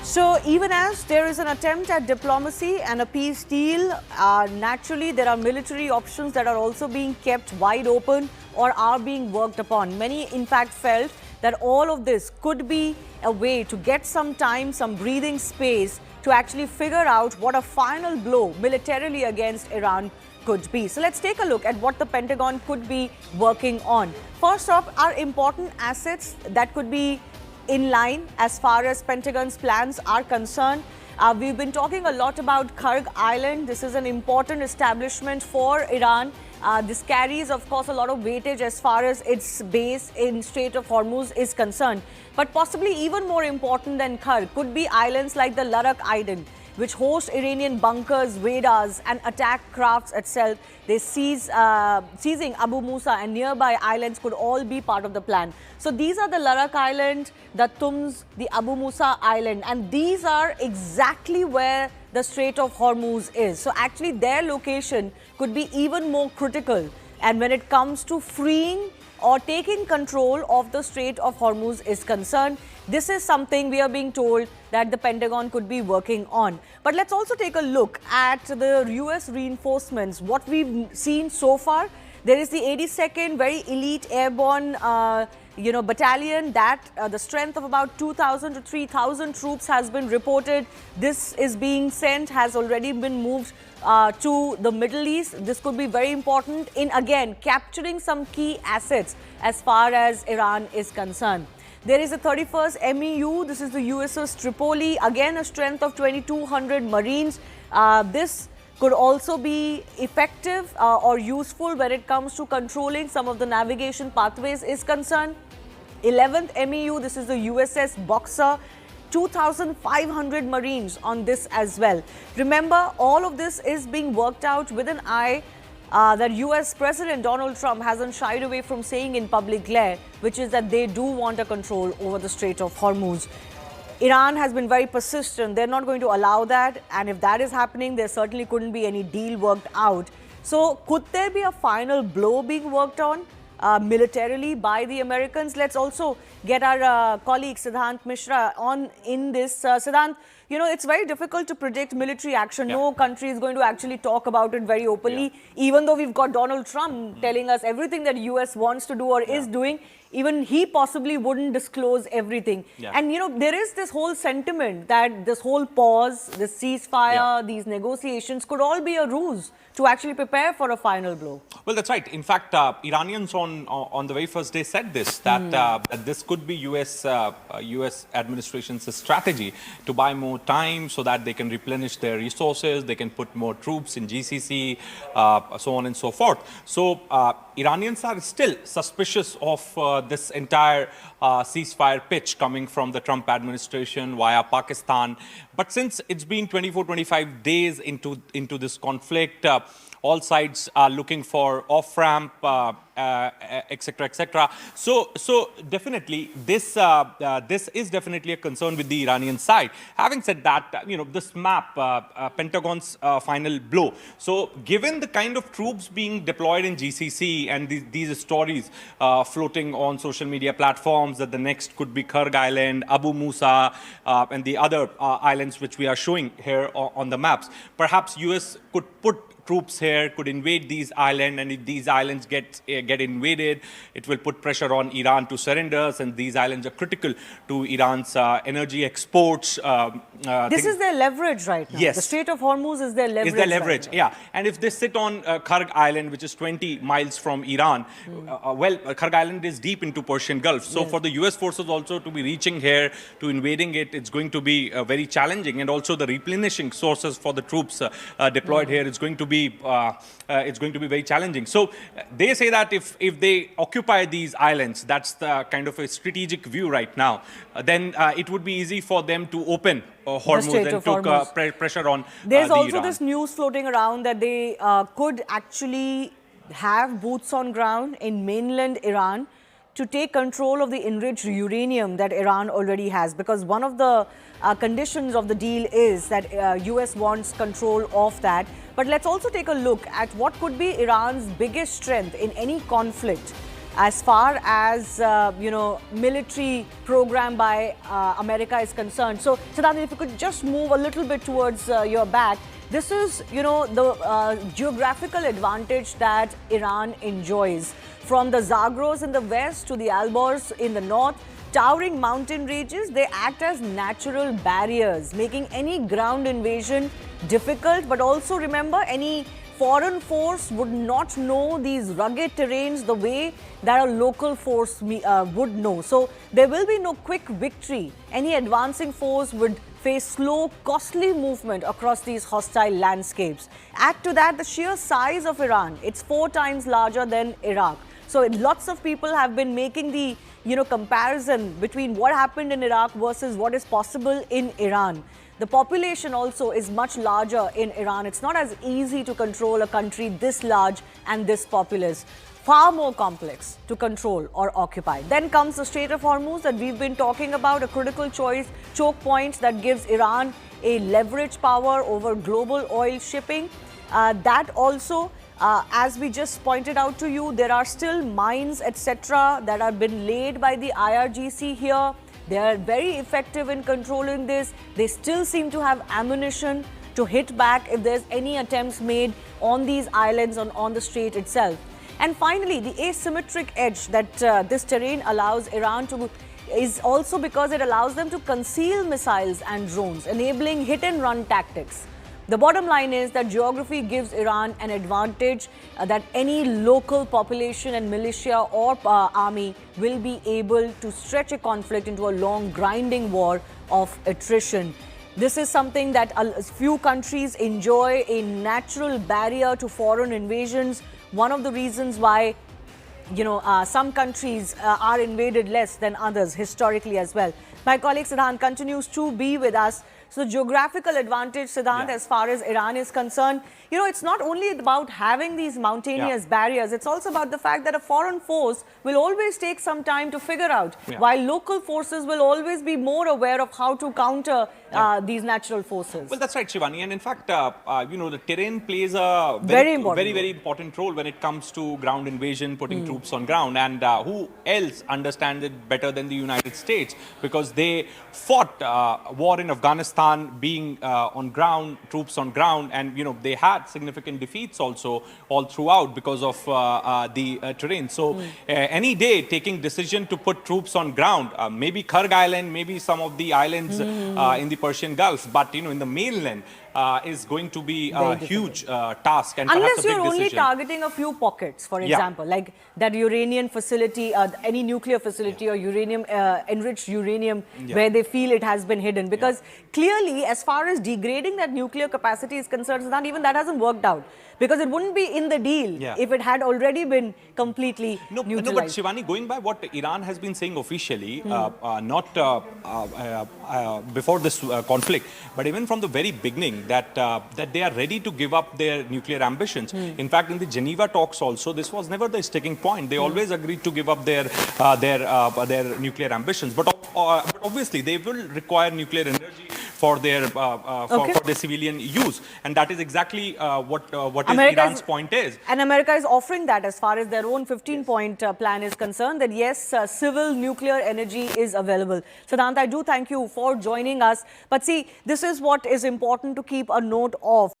So even as there is an attempt at diplomacy and a peace deal, naturally there are military options that are also being kept wide open or are being worked upon. Many in fact felt that all of this could be a way to get some time, some breathing space to actually figure out what a final blow militarily against Iran could be. So let's take a look at what the Pentagon could be working on. First up are important assets that could be in line as far as Pentagon's plans are concerned. We've been talking a lot about Karg Island. This is an important establishment for Iran. This carries, of course, a lot of weightage as far as its base in Strait of Hormuz is concerned. But possibly even more important than Karg could be islands like the Larak Island, which host Iranian bunkers, radars and attack crafts itself. They seizing Abu Musa and nearby islands could all be part of the plan. So these are the Larak Island, the Tums, the Abu Musa Island, and these are exactly where the Strait of Hormuz is. So actually their location could be even more critical. And when it comes to freeing or taking control of the Strait of Hormuz is concerned, this is something we are being told that the Pentagon could be working on. But let's also take a look at the US reinforcements. What we've seen so far, there is the 82nd very elite airborne battalion that the strength of about 2,000 to 3,000 troops has been reported. This is being sent, has already been moved to the Middle East. This could be very important in, again, capturing some key assets as far as Iran is concerned. There is a 31st MEU. This is the USS Tripoli. Again, a strength of 2,200 Marines. This could also be effective or useful when it comes to controlling some of the navigation pathways is concerned. 11th MEU. This is the USS Boxer. 2,500 Marines on this as well. Remember, all of this is being worked out with an eye that US President Donald Trump hasn't shied away from saying in public glare, which is that they do want a control over the Strait of Hormuz. Iran has been very persistent. They're not going to allow that. And if that is happening, there certainly couldn't be any deal worked out. So could there be a final blow being worked on militarily by the Americans? Let's also get our colleague Siddhant Mishra on in this. Siddhant, you know, it's very difficult to predict military action. Yeah. No country is going to actually talk about it very openly, even though we've got Donald Trump telling us everything that US wants to do or is doing. Even he possibly wouldn't disclose everything. And, you know, there is this whole sentiment that this whole pause, this ceasefire, these negotiations could all be a ruse to actually prepare for a final blow. Well, that's right. In fact, Iranians on the very first day said this, that this could be US administration's strategy to buy more time so that they can replenish their resources, they can put more troops in GCC, so on and so forth. So Iranians are still suspicious of this entire ceasefire pitch coming from the Trump administration via Pakistan. But since it's been 24, 25 days into this conflict, all sides are looking for off-ramp, etc., etc. So definitely, this is definitely a concern with the Iranian side. Having said that, you know, this map, Pentagon's final blow. So given the kind of troops being deployed in GCC and these stories floating on social media platforms that the next could be Karg Island, Abu Musa, and the other islands which we are showing here on the maps, perhaps US could put troops here, could invade these islands, and if these islands get invaded, it will put pressure on Iran to surrender, and these islands are critical to Iran's energy exports. This is their leverage right now. Yes. The Strait of Hormuz is their leverage. Is their leverage, yeah. And if they sit on Karg Island, which is 20 miles from Iran, well, Karg Island is deep into Persian Gulf. So for the US forces also to be reaching here, to invading it, it's going to be very challenging. And also the replenishing sources for the troops deployed here is going to be very challenging. So they say that if they occupy these islands, that's the kind of a strategic view right now, then it would be easy for them to open Hormuz and took pressure on There's also Iran. this news floating around that they could actually have boots on ground in mainland Iran to take control of the enriched uranium that Iran already has, because one of the conditions of the deal is that US wants control of that. But let's also take a look at what could be Iran's biggest strength in any conflict. as far as, military program by America is concerned. So, Siddhant, if you could just move a little bit towards your back. This is, the geographical advantage that Iran enjoys. From the Zagros in the west to the Alborz in the north, towering mountain ranges, they act as natural barriers, making any ground invasion difficult. But also remember, any foreign force would not know these rugged terrains the way that a local force would know. So there will be no quick victory. Any advancing force would face slow, costly movement across these hostile landscapes. Add to that the sheer size of Iran. It's 4 times larger than Iraq. So lots of people have been making the comparison between what happened in Iraq versus what is possible in Iran. The population also is much larger in Iran. It's not as easy to control a country this large and this populous. Far more complex to control or occupy. Then comes the Strait of Hormuz that we've been talking about, a critical choke point that gives Iran a leverage power over global oil shipping. That also, as we just pointed out to you, there are still mines, etc., that have been laid by the IRGC here. They are very effective in controlling this. They still seem to have ammunition to hit back if there's any attempts made on these islands, on the strait itself. And finally, the asymmetric edge that this terrain allows Iran to is also because it allows them to conceal missiles and drones, enabling hit-and-run tactics. The bottom line is that geography gives Iran an advantage that any local population and militia or army will be able to stretch a conflict into a long, grinding war of attrition. This is something that a few countries enjoy, a natural barrier to foreign invasions. One of the reasons why, some countries are invaded less than others historically as well. My colleague Siddhant continues to be with us. So geographical advantage, Siddhant, as far as Iran is concerned, it's not only about having these mountainous barriers, it's also about the fact that a foreign force will always take some time to figure out, while local forces will always be more aware of how to counter these natural forces. Well, that's right, Shivani. And in fact, the terrain plays a very important role when it comes to ground invasion, putting troops on ground. And who else understands it better than the United States? Because they fought war in Afghanistan, being on ground, troops on ground, and they had significant defeats also all throughout because of the terrain. So any day taking decision to put troops on ground, maybe Kharg Island, maybe some of the islands in the Persian Gulf, but in the mainland is going to be a huge task and unless perhaps a big you're only decision. Targeting a few pockets, for example, like that uranium facility, any nuclear facility or uranium enriched uranium where they feel it has been hidden, because clearly as far as degrading that nuclear capacity is concerned, not even that hasn't worked out, because it wouldn't be in the deal if it had already been completely neutralized. No, but Shivani, going by what Iran has been saying officially, not before this conflict, but even from the very beginning, that they are ready to give up their nuclear ambitions. In fact, in the Geneva talks also, this was never the sticking point. They always agreed to give up their nuclear ambitions. But obviously, they will require nuclear energy for their civilian use, and that is exactly what Iran's point is. And America is offering that as far as their own 15-point plan is concerned, that yes, civil nuclear energy is available. Siddhant, I do thank you for joining us. But see, this is what is important to keep a note of.